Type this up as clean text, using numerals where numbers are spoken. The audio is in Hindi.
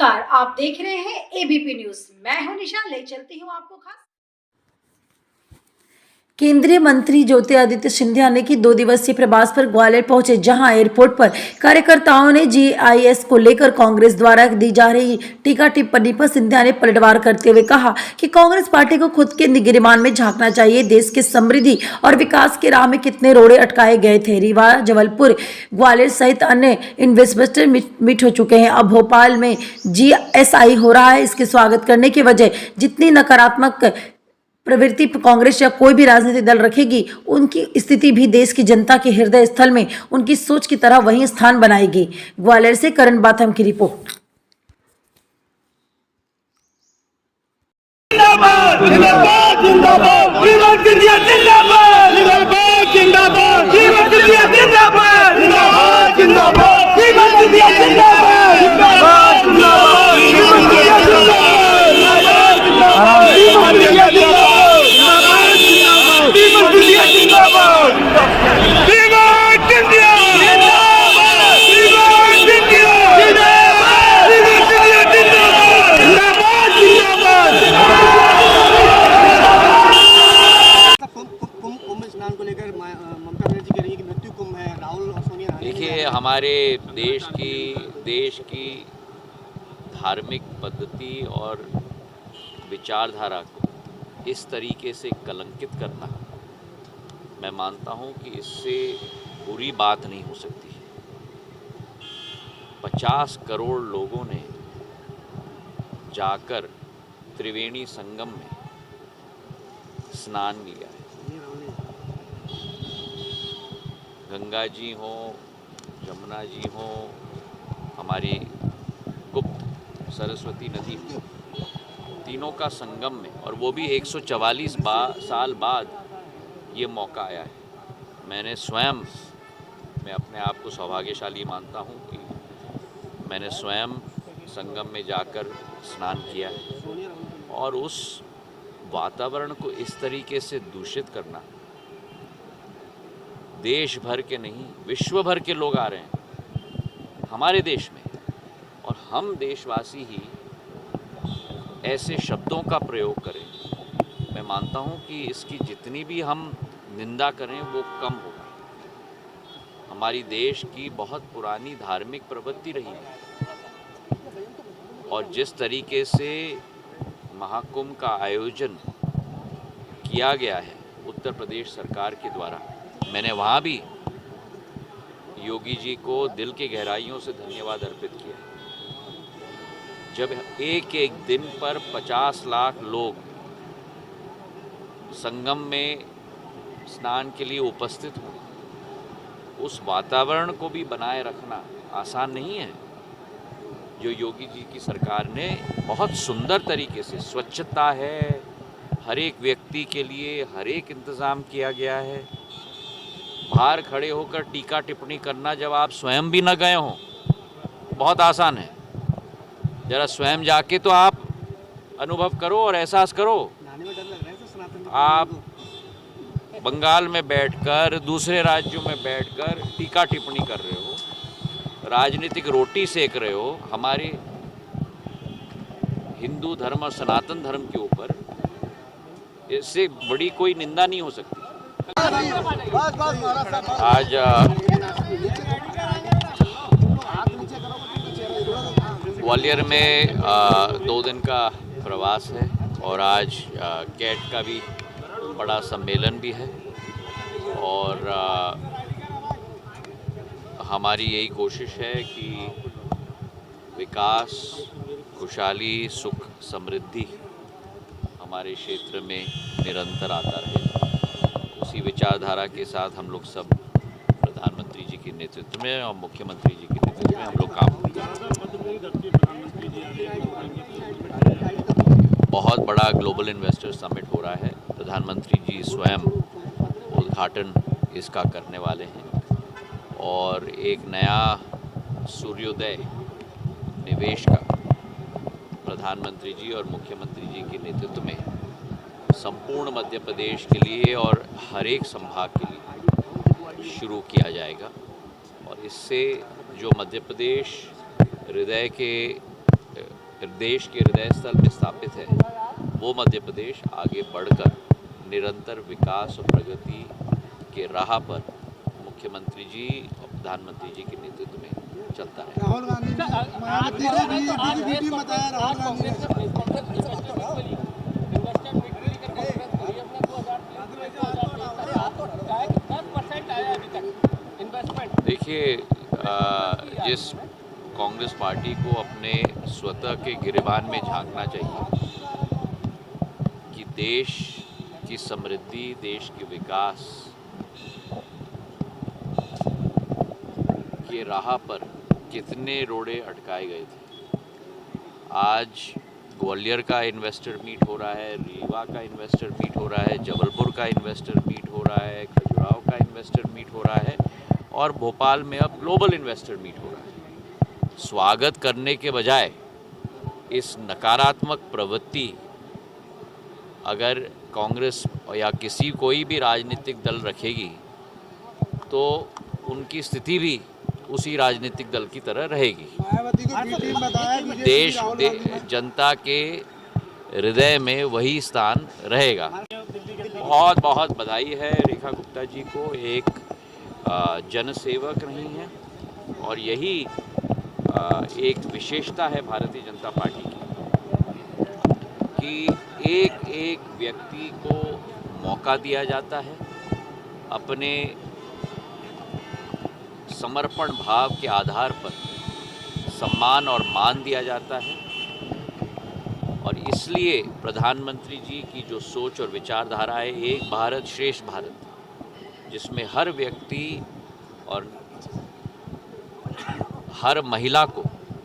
नमस्कार, आप देख रहे हैं एबीपी न्यूज। मैं हूं निशा, ले चलती हूं आपको खास। केंद्रीय मंत्री ज्योतिरादित्य सिंधिया ने की 2 दिवसीय प्रवास पर ग्वालियर पहुंचे, जहां एयरपोर्ट पर कार्यकर्ताओं ने जीआईएस को लेकर कांग्रेस द्वारा दी जा रही टीका टिप्पणी पर सिंधिया ने पलटवार करते हुए कहा कि कांग्रेस पार्टी को खुद के गिरबान में झांकना चाहिए। देश के समृद्धि और विकास के राह में कितने रोड़े अटकाए गए थे। रीवा, जबलपुर, ग्वालियर सहित अन्य इन्वेस्टर मीट हो चुके हैं। अब भोपाल में जीएसआई हो रहा है। इसके स्वागत करने की वजह जितनी नकारात्मक प्रवृत्ति कांग्रेस या कोई भी राजनीतिक दल रखेगी, उनकी स्थिति भी देश की जनता के हृदय स्थल में उनकी सोच की तरह वही स्थान बनाएगी। ग्वालियर से करण बाथम की रिपोर्ट। जिंदाबाद जिंदाबाद जिंदाबाद जिंदाबाद जिंदाबाद जिंदाबाद जिंदाबाद जिंदाबाद जिंदाबाद जिंदाबाद देखिए, हमारे देश की धार्मिक पद्धति और विचारधारा को इस तरीके से कलंकित करना, मैं मानता हूं कि इससे बुरी बात नहीं हो सकती। 50 करोड़ लोगों ने जाकर त्रिवेणी संगम में स्नान लिया है। गंगा जी हो, जमुना जी हो, हमारी गुप्त सरस्वती नदी हो, तीनों का संगम में, और वो भी 144 साल बाद ये मौका आया है। मैं अपने आप को सौभाग्यशाली मानता हूँ कि मैंने स्वयं संगम में जाकर स्नान किया है। और उस वातावरण को इस तरीके से दूषित करना, देश भर के नहीं, विश्व भर के लोग आ रहे हैं हमारे देश में, और हम देशवासी ही ऐसे शब्दों का प्रयोग करें, मैं मानता हूं कि इसकी जितनी भी हम निंदा करें वो कम होगा। हमारी देश की बहुत पुरानी धार्मिक प्रवृत्ति रही है, और जिस तरीके से महाकुंभ का आयोजन किया गया है उत्तर प्रदेश सरकार के द्वारा, मैंने वहाँ भी योगी जी को दिल की गहराइयों से धन्यवाद अर्पित किया। जब एक एक दिन पर 50 लाख लोग संगम में स्नान के लिए उपस्थित हों, उस वातावरण को भी बनाए रखना आसान नहीं है, जो योगी जी की सरकार ने बहुत सुंदर तरीके से, स्वच्छता है, हर एक व्यक्ति के लिए हर एक इंतज़ाम किया गया है। बाहर खड़े होकर टीका टिप्पणी करना, जब आप स्वयं भी न गए हों, बहुत आसान है। जरा स्वयं जाके तो आप अनुभव करो और एहसास करो। आप बंगाल में बैठकर, दूसरे राज्यों में बैठकर टीका टिप्पणी कर रहे हो, राजनीतिक रोटी सेक रहे हो हमारे हिंदू धर्म और सनातन धर्म के ऊपर। इससे बड़ी कोई निंदा नहीं हो सकती। आज ग्वालियर में 2 दिन का प्रवास है, और आज कैट का भी बड़ा सम्मेलन भी है, और हमारी यही कोशिश है कि विकास, खुशहाली, सुख, समृद्धि हमारे क्षेत्र में निरंतर आता रहे। उसी विचारधारा के साथ हम लोग सब प्रधानमंत्री जी के नेतृत्व में और मुख्यमंत्री जी के नेतृत्व में हम लोग काम करते हैं। बहुत बड़ा ग्लोबल इन्वेस्टर समिट हो रहा है। प्रधानमंत्री जी स्वयं उद्घाटन इसका करने वाले हैं, और एक नया सूर्योदय निवेश का प्रधानमंत्री जी और मुख्यमंत्री जी के नेतृत्व में संपूर्ण मध्य प्रदेश के लिए और हर एक संभाग के लिए शुरू किया जाएगा। और इससे जो मध्य प्रदेश हृदय के देश के हृदय स्थल में स्थापित है, वो मध्य प्रदेश आगे बढ़कर निरंतर विकास और प्रगति के राह पर मुख्यमंत्री जी और प्रधानमंत्री जी के नेतृत्व में चलता है। राहुल गांधी ने मायावती ने भी बीजेपी बताया। राहुल गांधी ने देखिए, जिस कांग्रेस पार्टी को अपने स्वतः के गिरेबान में झांकना चाहिए कि देश की समृद्धि, देश के विकास के राह पर कितने रोड़े अटकाए गए थे। आज ग्वालियर का इन्वेस्टर मीट हो रहा है, रीवा का इन्वेस्टर मीट हो रहा है, जबलपुर का इन्वेस्टर मीट हो रहा है, खजुराहो का इन्वेस्टर मीट हो रहा है और भोपाल में अब ग्लोबल इन्वेस्टर मीट हो रहा है। स्वागत करने के बजाय इस नकारात्मक प्रवृत्ति अगर कांग्रेस या कोई भी राजनीतिक दल रखेगी तो उनकी स्थिति भी उसी राजनीतिक दल की तरह रहेगी। मायावती को बी टीम बताया। देश जनता के हृदय में वही स्थान रहेगा। बहुत बहुत बधाई है रेखा गुप्ता जी को, एक जनसेवक रही हैं और यही एक विशेषता है भारतीय जनता पार्टी की कि एक एक व्यक्ति को मौका दिया जाता है, अपने समर्पण भाव के आधार पर सम्मान और मान दिया जाता है और इसलिए प्रधानमंत्री जी की जो सोच और विचारधारा है, एक भारत श्रेष्ठ भारत, जिसमें हर व्यक्ति और हर महिला को